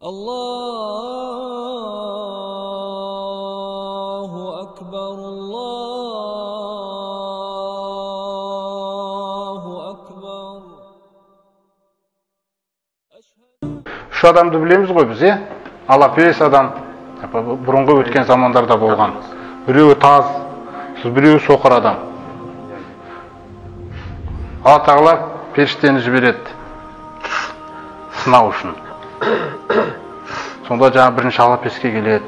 Allahu akbar, Allahu akbar. Şu adamды білеміз ғой біз, алапес адам, бұрынғы өткен замандарда болған. Біреуі таз, біреуі соқыр адам. Алла тағала періштені жібереді сынау үшін. Сонда жаңа бірінші алапеске келеді,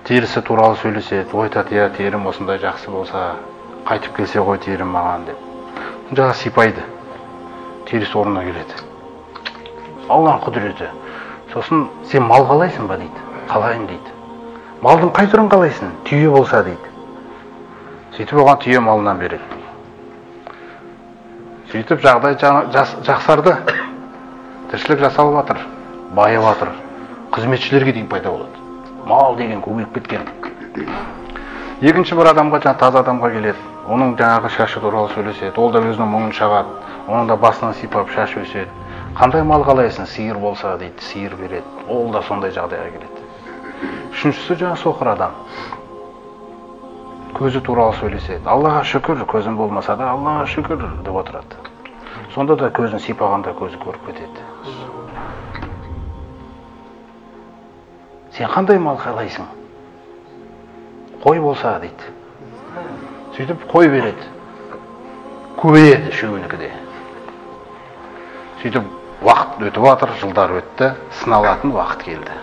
терісі туралы сөйлеседі, айтады, иә, терім осындай жақсы болса, қайтып келсе ғой терім маған деп. Жаңа сипайды, терісі орнына келеді. Алланың құдіреті. Сосын сен мал қалайсың ба дейді, қалайын дейді. Малдың қай түрін қалайсың, түйе болса дейді. Сөйтіп оған түйе малынан береді. Сөйтіп жағдай жақсарды, тіршілік жасалып жатыр, байып жатыр, қызметшілерге дейін пайда болады. Мал деген көбейіп кеткен. Екінші бір адамға, таза адамға келеді, оның жаңағы шашы туралы сөйлеседі, ол да өзінің мұңын шағады, оның да басынан сипап шаш өседі. Қандай мал қалайсың, сиыр болса дейді, сиыр береді, ол да сондай жағдайға келеді. Үшіншісі жаңа соқыр адам. Көзі туралы сөйлеседі. Аллаға шүкір, көзім болмаса да Аллаға шүкір деп отырады. Сонда да көзін сипағанда көзі көріп кетеді. Сен қандай мал қалайсың? Қой болса дейді. Сөйтіп қой береді. Көбейеді үшеуінікі де. Сөйтіп уақыт өтіп жатыр, жылдар өтті, сыналатын уақыт келді.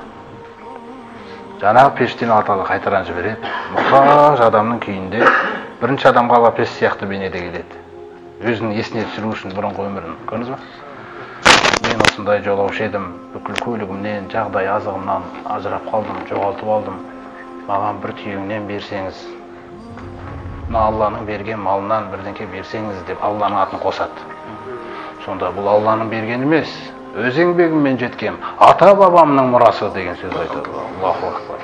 Жаңағы періштені Алла қайтаран жібереді. Мұқтаж адамның күйінде бірінші адамға Алла пеш сияқты бейнеде келеді. Өзінің есіне түсіру үшін бұрынғы өмірін. Көрдіңіз ба? Мен осындай жолаушы едім, бүкіл көлігімнен, жағдай азығымнан ажырап қалдым, жоғалтып алдым. Маған бір түйеңнен берсеңіз, Алланың берген малынан бірдеңке берсеңіз деп Алланың атын қосады. Сонда бұл Алланың берген емес, өз еңбегіммен жеткем, ата бабамның мұрасы деген сөз айтады. Аллаху акбар.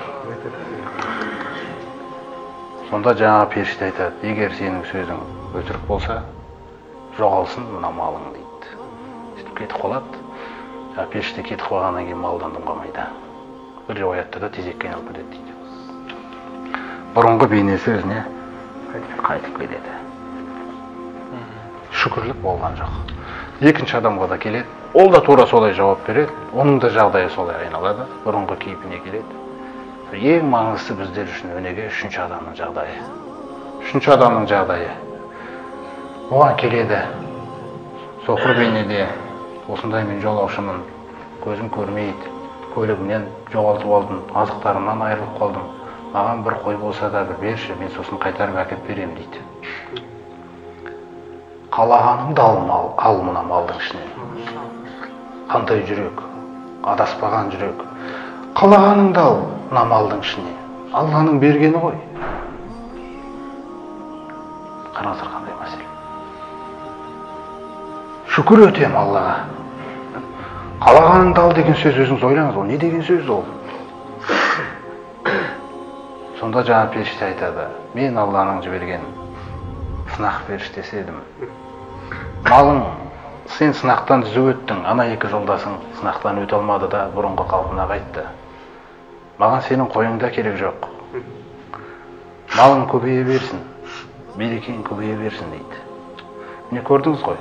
Сонда жаңа періште айтады, егер сенің сөзің өтірік болса, жоғалсын мына малың дейді. Сөйтіп кетіп қалады. Періште кетіп қалғаннан кейін малдан дым қалмайды. Бір риуаятта да тезекке айналып кетеді дейді. Бұрынғы бейнесі өзіне қайтып келеді. Шүкірлік болған жоқ. Екінші адамға да келеді, ол да тура солай жауап береді, оның да жағдайы солай айналады, бұрынғы кейпіне келеді. Ең маңыздысы біздер үшін өнеге үшінші адамның жағдайы. Үшінші адамның жағдайы. Оған келеді, соқыр бейнеде, осындай мен жолаушымын, көзім көрмейді, көлігімнен жоғалтып алдым, азықтарымнан айырылып қалдым, маған бір қой болса да бір берші, мен сосын қайтарып әкеп берем дейді. Қалағаныңды ал мына малдың ішінен. Қандай жүрек, адаспаған жүрек. Қалағаныңды ал мына малдың ішінен. Алланың бергені ғой. Қараңыздар қандай мәселе. Шүкір өтем Аллаға. Қалағаныңды ал деген сөз өзіңіз ойлаңыз, ол не деген сөз ол? Сонда жаңа періште айтады, мен Алланың жіберген сынақ періштесі едім. Малың, сен сынақтан түзу өттің, ана екі жолдасың сынақтан өте алмады да бұрынғы қалпына қайтты. Маған сенің қойыңда керек жоқ. Малың көбейе берсін, берекең көбейе берсін дейді. Міне көрдіңіз ғой.